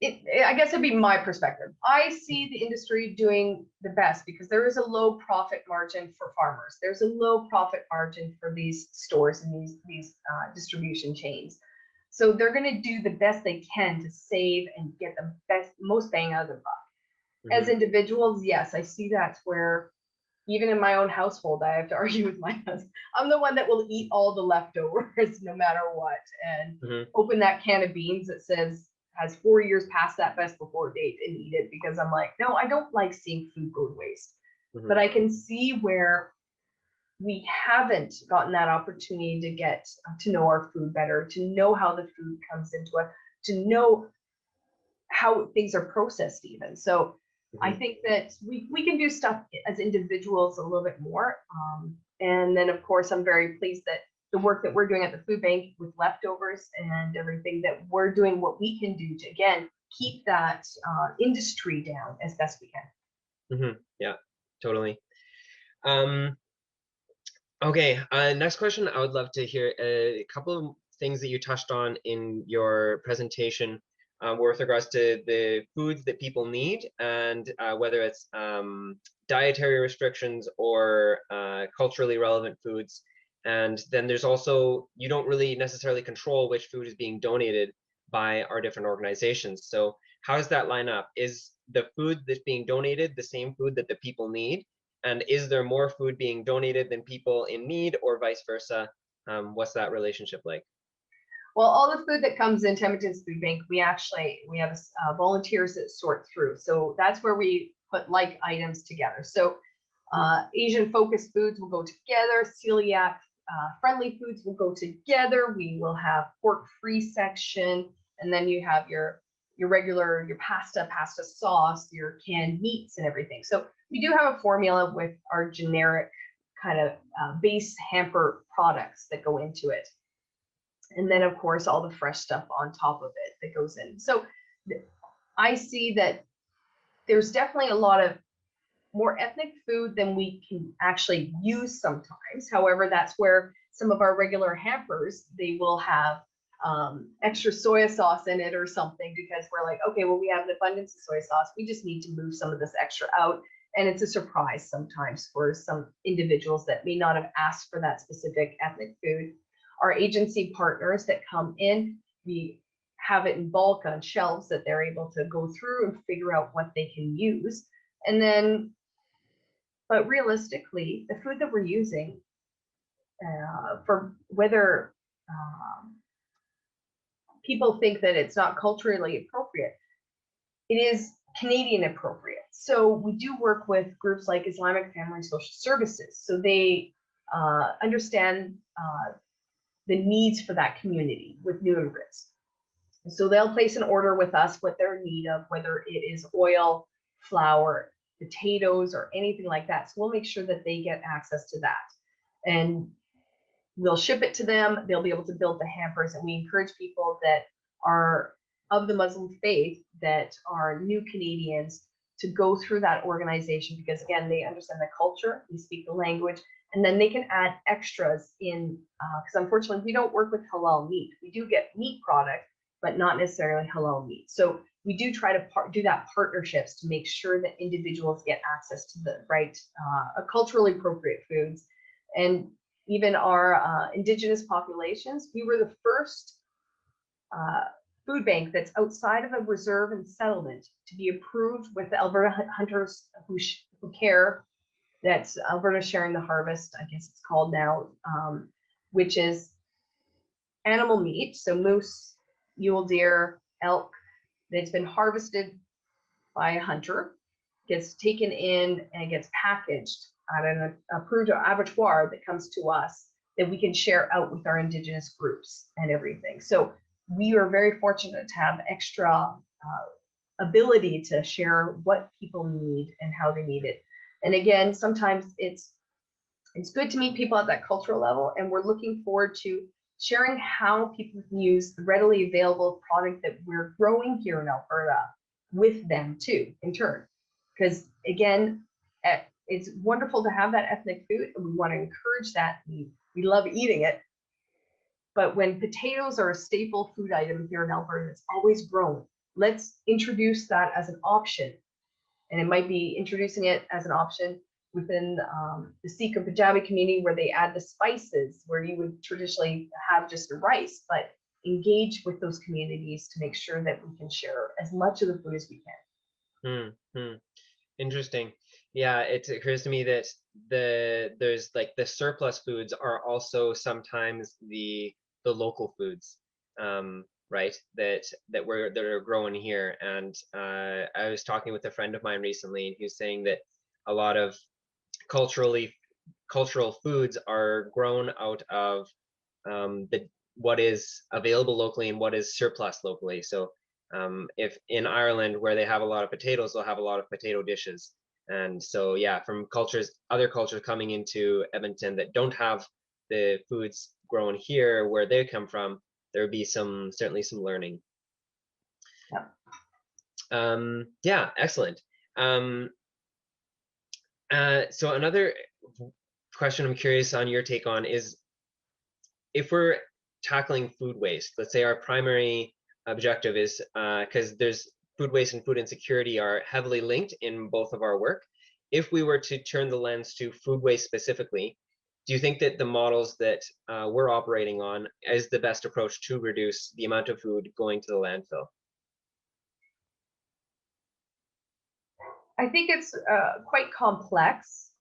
I guess it'd be my perspective. I see the industry doing the best because there is a low profit margin for farmers. There's a low profit margin for these stores and these distribution chains. So they're going to do the best they can to save and get the most bang out of the buck. As individuals, yes, I see that's where, even in my own household, I have to argue with my husband. I'm the one that will eat all the leftovers no matter what, and open that can of beans that has 4 years past that best before date and eat it, because I'm like, no, I don't like seeing food go to waste. But I can see where we haven't gotten that opportunity to get to know our food better, to know how the food comes into it, to know how things are processed even. So I think that we can do stuff as individuals a little bit more. And then, of course, I'm very pleased that the work that we're doing at the food bank with leftovers and everything, that we're doing what we can do to, again, keep that industry down as best we can. Yeah, totally. Okay, next question. I would love to hear a couple of things that you touched on in your presentation with regards to the foods that people need, and whether it's dietary restrictions or culturally relevant foods. And then there's also, you don't really necessarily control which food is being donated by our different organizations. So how does that line up? Is the food that's being donated the same food that the people need? And is there more food being donated than people in need, or vice versa? What's that relationship like? Well, all the food that comes into Edmonton's Food Bank, we have volunteers that sort through. So that's where we put like items together. So Asian focused foods will go together. Celiac friendly foods will go together. We will have pork free section, and then you have your regular, your pasta sauce, your canned meats and everything. So we do have a formula with our generic kind of base hamper products that go into it. And then, of course, all the fresh stuff on top of it that goes in. So I see that there's definitely a lot of more ethnic food than we can actually use sometimes. However, that's where some of our regular hampers, they will have extra soy sauce in it or something, because we're like, okay, well, we have an abundance of soy sauce. We just need to move some of this extra out. And it's a surprise sometimes for some individuals that may not have asked for that specific ethnic food. Our agency partners that come in, we have it in bulk on shelves that they're able to go through and figure out what they can use. And then, but realistically, the food that we're using, for whether people think that it's not culturally appropriate, it is Canadian appropriate. So we do work with groups like Islamic Family Social Services. So they understand the needs for that community with new immigrants. So they'll place an order with us what they're in need of, whether it is oil, flour, potatoes, or anything like that. So we'll make sure that they get access to that. And we'll ship it to them. They'll be able to build the hampers. And we encourage people that are of the Muslim faith, that are new Canadians, to go through that organization, because again, they understand the culture, they speak the language, and then they can add extras in, because unfortunately we don't work with halal meat. We do get meat product, but not necessarily halal meat. So we do try to do that partnerships to make sure that individuals get access to the right culturally appropriate foods. And even our Indigenous populations, we were the first food bank that's outside of a reserve and settlement to be approved with the Alberta Hunters Who Care. That's Alberta Sharing the Harvest, I guess it's called now, which is animal meat, so moose, mule deer, elk, that's been harvested by a hunter, gets taken in and gets packaged at an approved abattoir that comes to us, that we can share out with our Indigenous groups and everything. So we are very fortunate to have extra ability to share what people need and how they need it. And again, sometimes it's good to meet people at that cultural level, and we're looking forward to sharing how people can use the readily available product that we're growing here in Alberta with them too, in turn. Because again, it's wonderful to have that ethnic food, and we want to encourage that. We love eating it. But when potatoes are a staple food item here in Alberta, it's always grown. Let's introduce that as an option. And it might be introducing it as an option within the Sikh or Punjabi community, where they add the spices, where you would traditionally have just the rice. But engage with those communities to make sure that we can share as much of the food as we can. Interesting. Yeah, it occurs to me that there's like the surplus foods are also sometimes the local foods, right? That are grown here. And I was talking with a friend of mine recently, and he was saying that a lot of cultural foods are grown out of what is available locally and what is surplus locally. So if in Ireland, where they have a lot of potatoes, they'll have a lot of potato dishes. And so, yeah, from other cultures coming into Edmonton that don't have the foods grown here where they come from, there would be certainly some learning. Yeah. Yeah, excellent. So another question I'm curious on your take on is, if we're tackling food waste, let's say our primary objective is, because there's food waste and food insecurity are heavily linked in both of our work. If we were to turn the lens to food waste specifically, do you think that the models that we're operating on is the best approach to reduce the amount of food going to the landfill? I think it's quite complex,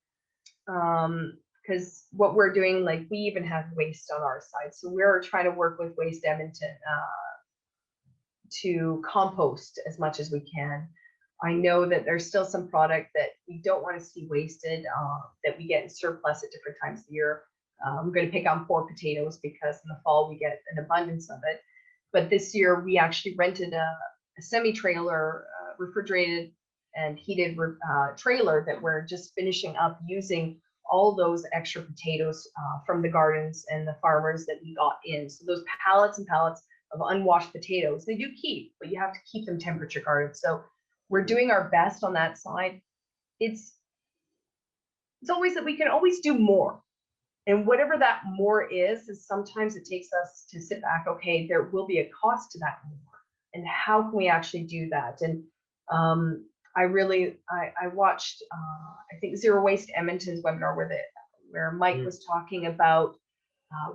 because what we're doing, like we even have waste on our side. So we're trying to work with Waste Edmonton to compost as much as we can. I know that there's still some product that we don't want to see wasted, that we get in surplus at different times of the year. I'm going to pick on poor potatoes because in the fall we get an abundance of it. But this year we actually rented a semi-trailer, refrigerated and heated trailer that we're just finishing up using all those extra potatoes from the gardens and the farmers that we got in. So those pallets and pallets of unwashed potatoes, they do keep, but you have to keep them temperature guarded. So we're doing our best on that side. It's always that we can always do more. And whatever that more is sometimes it takes us to sit back, okay, there will be a cost to that more. And how can we actually do that? And I watched, I think Zero Waste Edmonton's webinar where Mike was talking about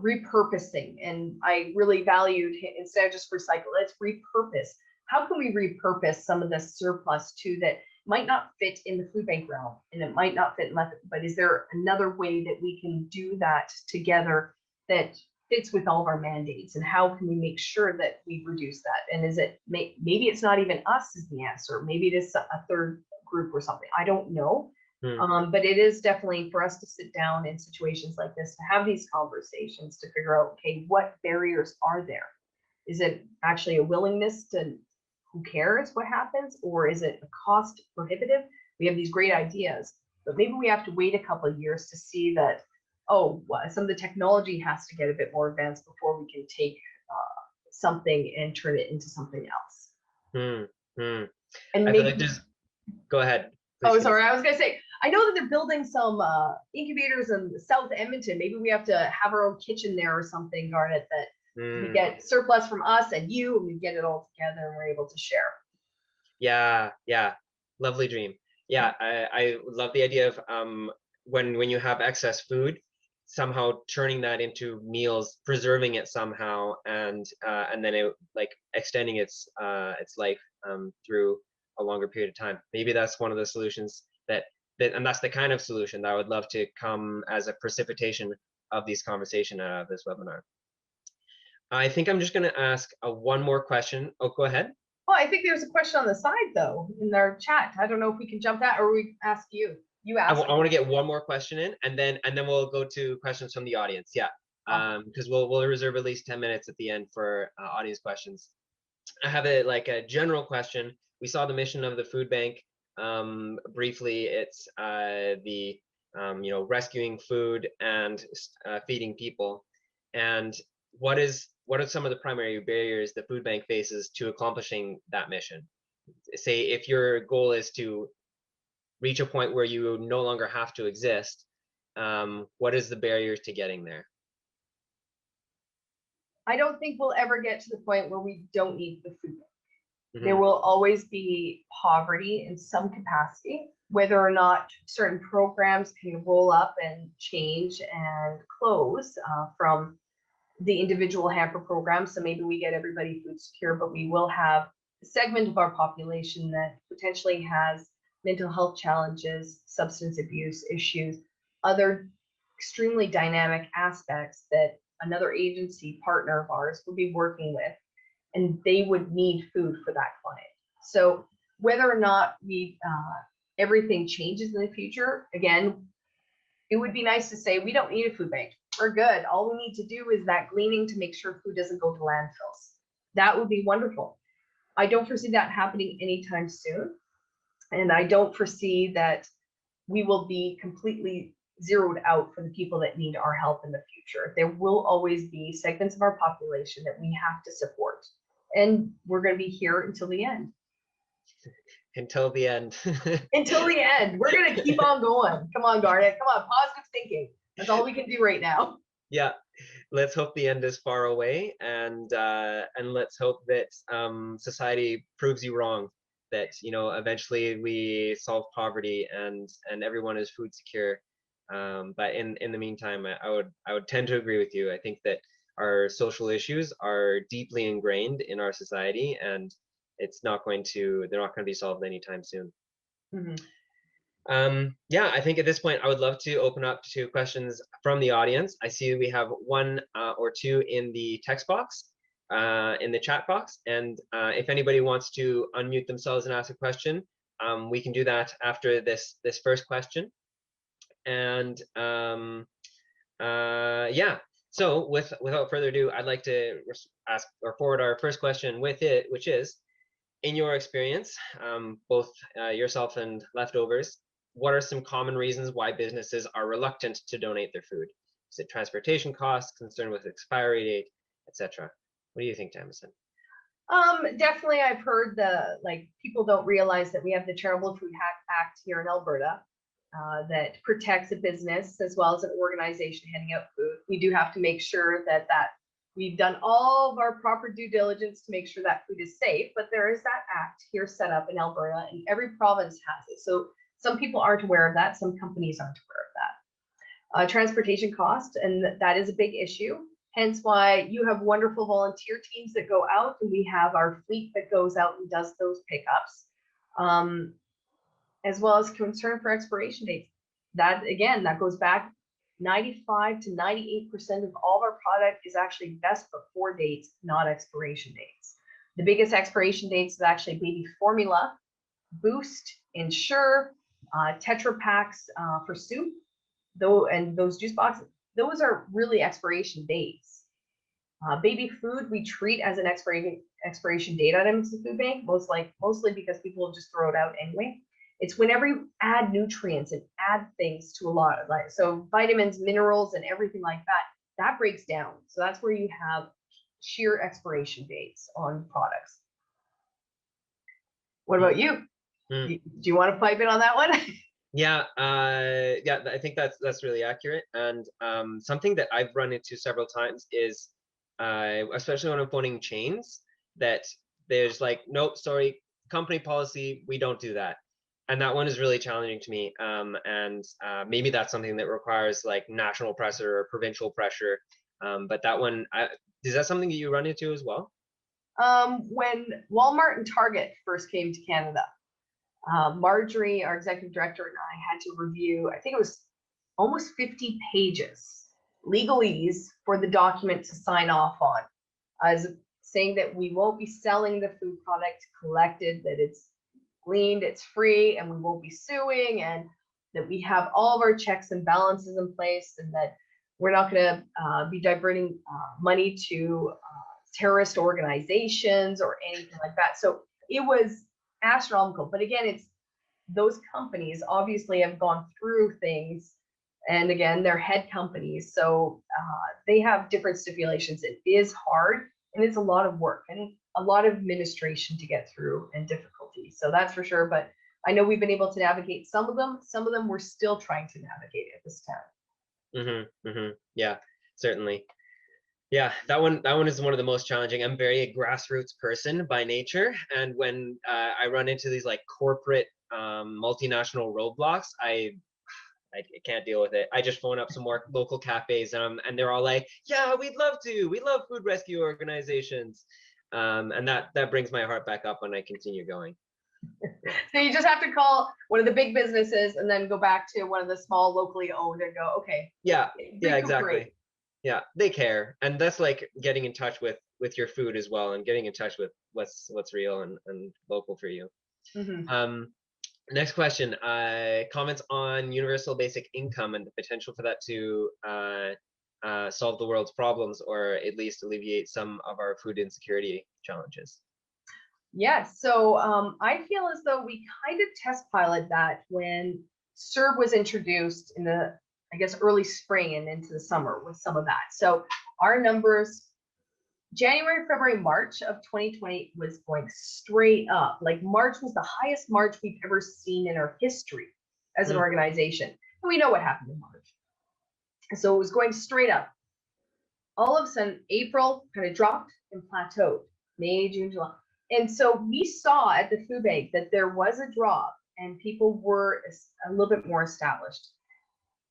repurposing. And I really valued, instead of just recycle, let's repurpose. How can we repurpose some of the surplus too that might not fit in the food bank realm, and it might not fit in method, but is there another way that we can do that together that fits with all of our mandates? And how can we make sure that we reduce that? And is it maybe it's not even us is the answer, maybe it is a third group or something, I don't know. But it is definitely for us to sit down in situations like this, to have these conversations, to figure out, okay, what barriers are there? Is it actually a willingness to, who cares what happens, or is it a cost prohibitive? We have these great ideas, but maybe we have to wait a couple of years to see that, oh, well, some of the technology has to get a bit more advanced before we can take something and turn it into something else. And I maybe, feel like there's, go ahead. Oh, sorry, I was gonna say, I know that they're building some incubators in South Edmonton. Maybe we have to have our own kitchen there or something, Garnet, that we get surplus from us and you, and we get it all together and we're able to share. Yeah, lovely dream. Yeah, I love the idea of when you have excess food, somehow turning that into meals, preserving it somehow, and then it, like extending its life through a longer period of time. Maybe that's one of the solutions and that's the kind of solution that I would love to come as a precipitation of these conversations out of this webinar. I think I'm just going to ask one more question. Oh, go ahead. Well, I think there's a question on the side though in our chat. I don't know if we can jump that, or we ask you. You ask. I want to get one more question in, and then we'll go to questions from the audience. Yeah, because we'll reserve at least 10 minutes at the end for audience questions. I have a general question. We saw the mission of the food bank briefly. It's rescuing food and feeding people. And what are some of the primary barriers the food bank faces to accomplishing that mission? Say if your goal is to reach a point where you no longer have to exist, what is the barriers to getting there? I don't think we'll ever get to the point where we don't need the food bank. There will always be poverty in some capacity, whether or not certain programs can roll up and change and close from the individual hamper program. So maybe we get everybody food secure, but we will have a segment of our population that potentially has mental health challenges, substance abuse issues, other extremely dynamic aspects that another agency partner of ours will be working with, and they would need food for that client. So whether or not we everything changes in the future, again, it would be nice to say we don't need a food bank. We're good. All we need to do is that gleaning to make sure food doesn't go to landfills. That would be wonderful. I don't foresee that happening anytime soon. And I don't foresee that we will be completely zeroed out for the people that need our help in the future. There will always be segments of our population that we have to support. And we're going to be here until the end. Until the end. Until the end. We're going to keep on going. Come on, Garnet. Come on, positive thinking. That's all we can do right now. Yeah, let's hope the end is far away, and let's hope that society proves you wrong. That eventually we solve poverty and everyone is food secure. But in the meantime, I would tend to agree with you. I think that our social issues are deeply ingrained in our society, and they're not going to be solved anytime soon. Mm-hmm. Yeah, I think at this point I would love to open up to questions from the audience. I see we have one or two in the text box, in the chat box, and if anybody wants to unmute themselves and ask a question, we can do that after this first question. And yeah, so without further ado, I'd like to ask or forward our first question with it, which is, in your experience, both yourself and leftovers, what are some common reasons why businesses are reluctant to donate their food? Is it transportation costs, concern with expiry date, etc.? What do you think, Tamisan? Definitely, I've heard people don't realize that we have the Charitable Food Act here in Alberta that protects a business as well as an organization handing out food. We do have to make sure that we've done all of our proper due diligence to make sure that food is safe, but there is that act here set up in Alberta, and every province has it. So some people aren't aware of that. Some companies aren't aware of that. Transportation cost, and that is a big issue. Hence why you have wonderful volunteer teams that go out, and we have our fleet that goes out and does those pickups, as well as concern for expiration dates. That, again, that goes back 95 to 98% of all of our product is actually best before dates, not expiration dates. The biggest expiration dates is actually baby formula, Boost, Ensure, Tetra Packs for soup, and those juice boxes. Those are really expiration dates. Baby food we treat as an expiration date at Edmonton Food Bank, mostly because people will just throw it out anyway. It's whenever you add nutrients and add things to a lot of so vitamins, minerals, and everything like that breaks down. So that's where you have sheer expiration dates on products. What about you? Do you want to pipe in on that one? Yeah, yeah, I think that's really accurate. And something that I've run into several times is, especially when I'm phoning chains, that there's nope, sorry, company policy, we don't do that. And that one is really challenging to me. And maybe that's something that requires national pressure or provincial pressure. But that one, is that something that you run into as well? When Walmart and Target first came to Canada, Marjorie, our executive director, and I had to review, I think it was almost 50 pages, legalese for the document to sign off on, as saying that we won't be selling the food product collected, that it's gleaned, it's free, and we won't be suing, and that we have all of our checks and balances in place, and that we're not going to be diverting money to terrorist organizations or anything like that. So it was astronomical. But again, it's those companies obviously have gone through things, and again, they're head companies, so they have different stipulations. It is hard, and it's a lot of work and a lot of administration to get through and difficulty. So that's for sure. But I know we've been able to navigate some of them. Some of them we're still trying to navigate at this time. Yeah, certainly. Yeah, that one is one of the most challenging. I'm very a grassroots person by nature, and when I run into these corporate multinational roadblocks, I can't deal with it. I just phone up some more local cafes, and they're all like, yeah, we'd love to. We love food rescue organizations. And that brings my heart back up when I continue going. So you just have to call one of the big businesses and then go back to one of the small locally owned and go, okay. Yeah, yeah, recuperate. exactly. Yeah, they care. And that's like getting in touch with your food as well, and getting in touch with what's real and local for you. Mhm. Next question, comments on universal basic income and the potential for that to solve the world's problems, or at least alleviate some of our food insecurity challenges. Yes, so I feel as though we kind of test pilot that when CERB was introduced in the, I guess, early spring and into the summer with some of that. So our numbers, January, February, March of 2020 was going straight up. Like March was the highest March we've ever seen in our history as an organization. And we know what happened in March. So it was going straight up. All of a sudden, April kind of dropped and plateaued. May, June, July. And so we saw at the food bank that there was a drop and people were a little bit more established.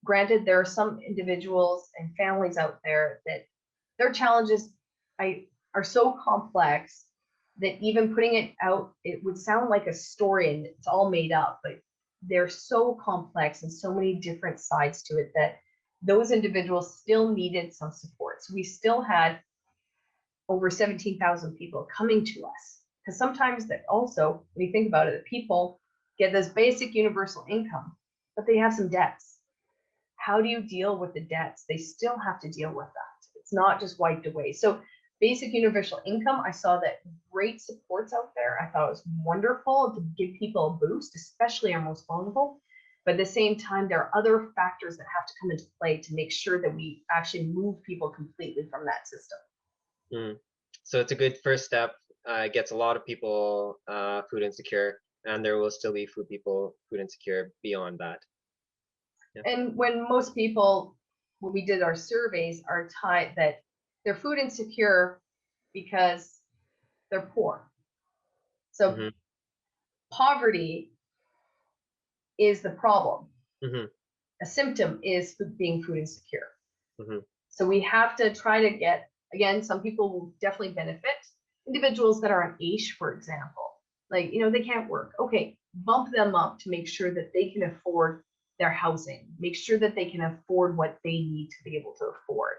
Granted, there are some individuals and families out there that their challenges are so complex that even putting it out, it would sound like a story and it's all made up, but they're so complex and so many different sides to it that those individuals still needed some support. So we still had over 17,000 people coming to us. Because sometimes that also, when you think about it, people get this basic universal income, but they have some debts. How do you deal with the debts? They still have to deal with that. It's not just wiped away. So basic universal income, I saw that great supports out there. I thought it was wonderful to give people a boost, especially our most vulnerable. But at the same time, there are other factors that have to come into play to make sure that we actually move people completely from that system. So it's a good first step. Gets a lot of people food insecure, and there will still be people food insecure beyond that. Yeah. And when most people, when we did our surveys, are tied that they're food insecure because they're poor. So poverty is the problem. A symptom is being food insecure. So we have to try to get, again, some people will definitely benefit. Individuals that are on AISH, for example, like, they can't work. Okay, bump them up to make sure that they can afford their housing, make sure that they can afford what they need to be able to afford.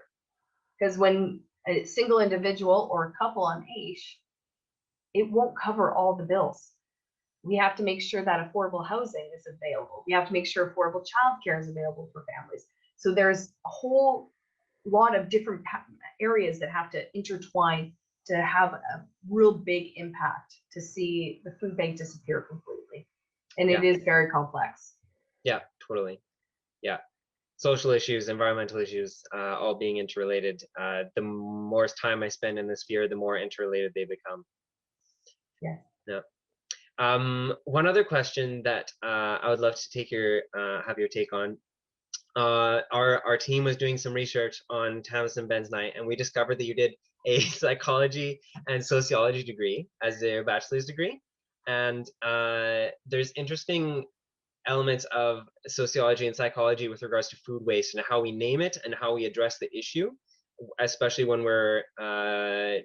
Because when a single individual or a couple on AISH, it won't cover all the bills. We have to make sure that affordable housing is available. We have to make sure affordable childcare is available for families. So there's a whole lot of different areas that have to intertwine to have a real big impact to see the food bank disappear completely. And it is very complex. Yeah, totally. Yeah. Social issues, environmental issues, all being interrelated. The more time I spend in this sphere, the more interrelated they become. Yeah. Yeah. One other question that I would love to have your take on. Our team was doing some research on Tamisan Bencz-Knight, and we discovered that you did a psychology and sociology degree as a bachelor's degree. And there's interesting elements of sociology and psychology with regards to food waste and how we name it and how we address the issue, especially when we're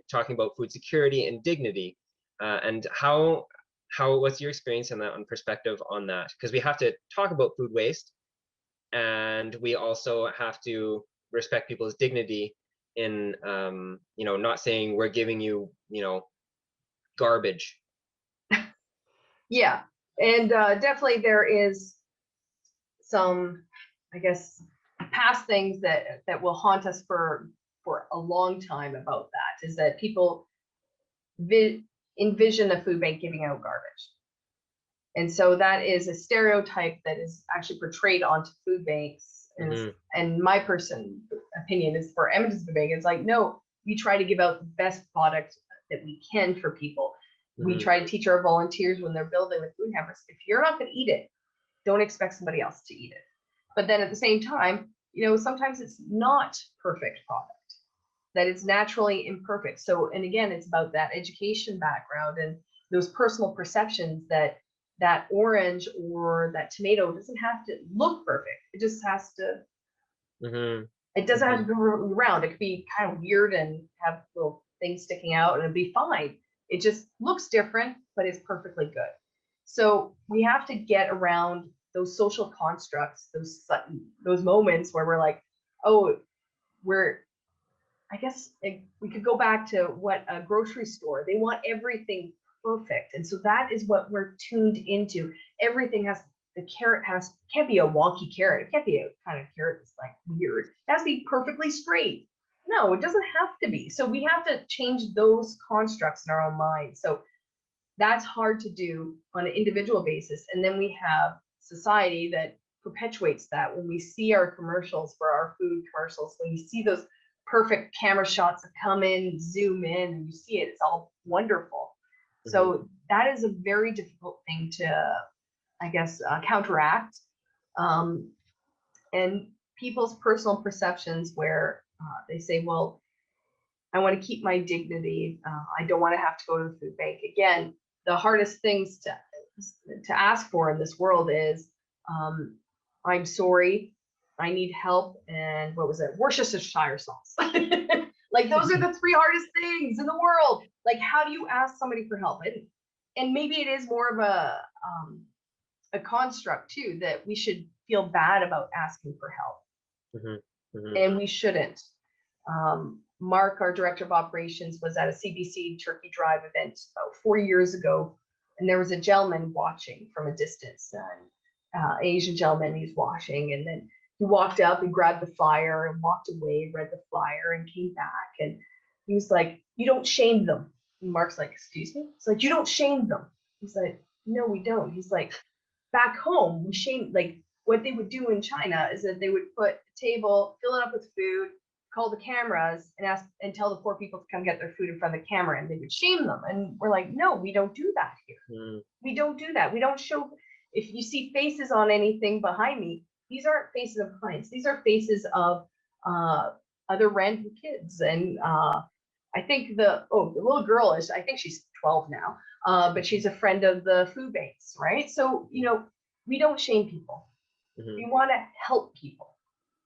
talking about food security and dignity. And what's your experience on that, on perspective on that? Because we have to talk about food waste, and we also have to respect people's dignity in, not saying we're giving you, garbage. Yeah, and definitely there is some, I guess, past things that will haunt us for a long time about that, is that people envision a food bank giving out garbage. And so that is a stereotype that is actually portrayed onto food banks. And my opinion is, for Edmonton Food Bank, it's like, no, we try to give out the best product that we can for people. We try to teach our volunteers when they're building with food hammers, if you're not going to eat it, don't expect somebody else to eat it. But then at the same time, sometimes it's not perfect product, that it's naturally imperfect. So, and again, it's about that education background and those personal perceptions that that orange or that tomato doesn't have to look perfect. It just has to, it doesn't have to go round. It could be kind of weird and have little things sticking out and it'd be fine. It just looks different, but it's perfectly good. So we have to get around those social constructs, those moments where we're like, oh, I guess we could go back to what a grocery store, they want everything perfect. And so that is what we're tuned into. Everything the carrot can't be a wonky carrot. It can't be a kind of carrot that's like weird. It has to be perfectly straight. No, it doesn't have to be. So we have to change those constructs in our own mind. So that's hard to do on an individual basis. And then we have society that perpetuates that. When we see our commercials for our food commercials, when you see those perfect camera shots that come in, zoom in, and you see it, it's all wonderful. So that is a very difficult thing to, I guess, counteract. And people's personal perceptions where they say, well, I want to keep my dignity. I don't want to have to go to the food bank. Again, the hardest things to ask for in this world is, I'm sorry, I need help, and what was it? Worcestershire sauce. Like those are the three hardest things in the world. Like, how do you ask somebody for help? And maybe it is more of a construct too, that we should feel bad about asking for help. And we shouldn't. Mark, our director of operations, was at a CBC Turkey Drive event about 4 years ago, and there was a gentleman watching from a distance, an Asian gentleman. He's watching, and then he walked up and grabbed the flyer and walked away, read the flyer, and came back, and he was like, "You don't shame them." And Mark's like, "Excuse me?" It's like, "You don't shame them." He's like, "No, we don't." He's like, "Back home, we shame, like what they would do in China is that they would put a table, fill it up with food, call the cameras, and ask and tell the poor people to come get their food in front of the camera, and they would shame them." And we're like, "No, we don't do that here. We don't do that. We don't show." If you see faces on anything behind me, these aren't faces of clients. These are faces of other random kids. And I think the little girl is, I think she's 12 now, but she's a friend of the food banks, right? So, we don't shame people. We want to help people.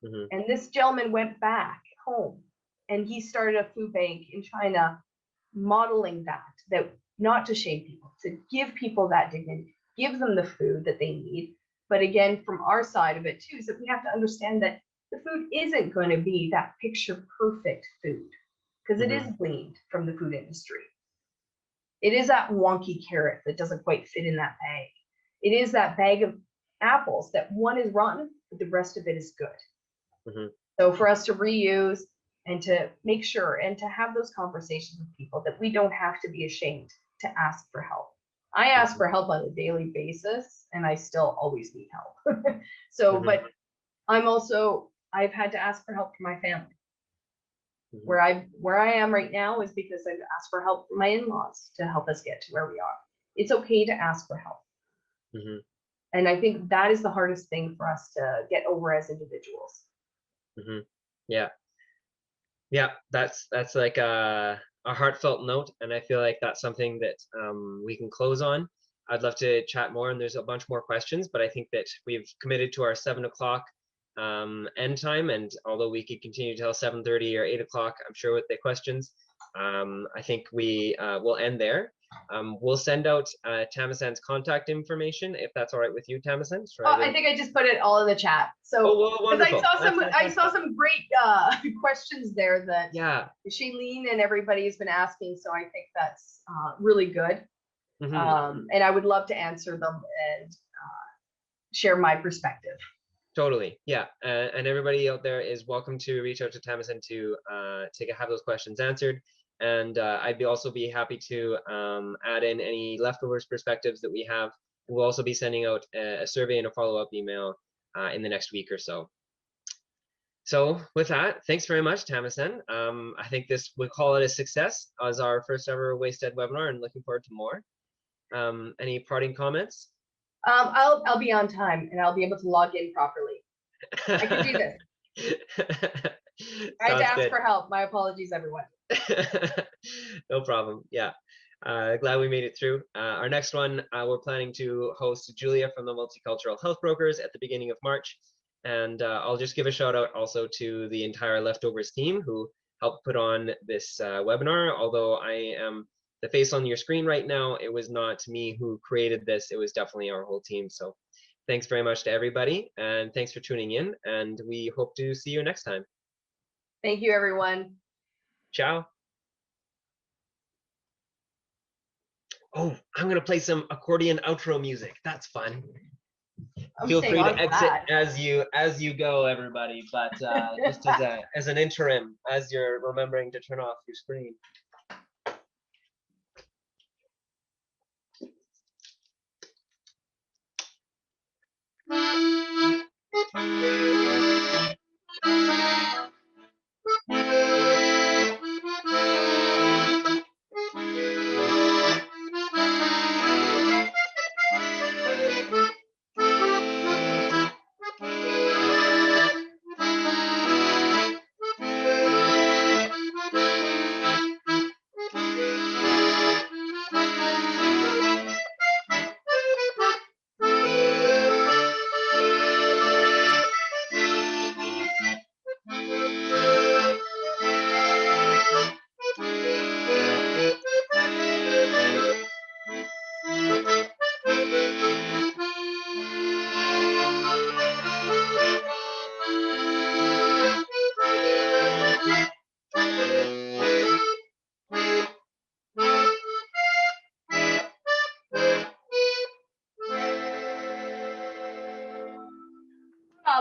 And this gentleman went back home and he started a food bank in China, modeling that not to shame people, to give people that dignity, give them the food that they need. But again, from our side of it too, is that we have to understand that the food isn't going to be that picture perfect food, because it is gleaned from the food industry. It is that wonky carrot that doesn't quite fit in that bag. It is that bag of apples that one is rotten, but the rest of it is good. So for us to reuse and to make sure and to have those conversations with people, that we don't have to be ashamed to ask for help. I ask for help on a daily basis, and I still always need help. So, but I've had to ask for help from my family. Where I am right now is because I've asked for help from my in-laws to help us get to where we are. It's okay to ask for help. And I think that is the hardest thing for us to get over as individuals. Yeah, that's like a heartfelt note, and I feel like that's something that we can close on. I'd love to chat more, and there's a bunch more questions, but I think that we've committed to our 7 o'clock end time, and although we could continue till 7:30 or 8 o'clock, I'm sure with the questions, I think we will end there. We'll send out Tamisan's contact information, if that's all right with you, Tamisan. I think I just put it all in the chat. So because I saw some great questions there that Shailene and everybody has been asking. So I think that's really good. And I would love to answer them and share my perspective. Totally, yeah. And everybody out there is welcome to reach out to Tamisan to have those questions answered. And I'd also be happy to add in any leftovers perspectives that we have. We'll also be sending out a survey and a follow-up email in the next week or so. So with that, thanks very much, Tamisan. I think we'll call it a success as our first ever WastED webinar, and looking forward to more. Any parting comments? I'll be on time and I'll be able to log in properly. I can do this. I had to ask for help. My apologies, everyone. No problem. Yeah. Glad we made it through. Our next one, we're planning to host Julia from the Multicultural Health Brokers at the beginning of March. And I'll just give a shout out also to the entire Leftovers team who helped put on this webinar. Although I am the face on your screen right now, it was not me who created this. It was definitely our whole team. So thanks very much to everybody. And thanks for tuning in. And we hope to see you next time. Thank you, everyone. Ciao. Oh, I'm going to play some accordion outro music. That's fun. Feel free to exit as you go, everybody. But just as an interim, as you're remembering to turn off your screen.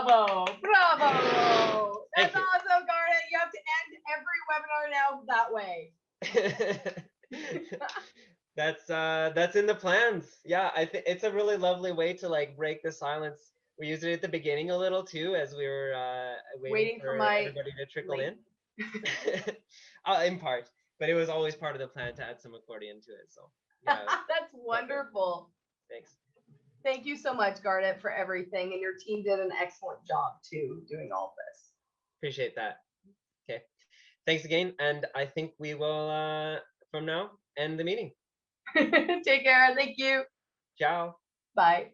Bravo, bravo. That's awesome, Garnet. You have to end every webinar now that way. That's in the plans. Yeah, I think it's a really lovely way to like break the silence. We used it at the beginning a little too, as we were waiting for everybody to trickle in. In part, but it was always part of the plan to add some accordion to it. So yeah, that's wonderful. Thanks. Thank you so much, Garnet, for everything, and your team did an excellent job too, doing all this. Appreciate that. Okay, thanks again, and I think we will from now end the meeting. Take care. Thank you. Ciao. Bye.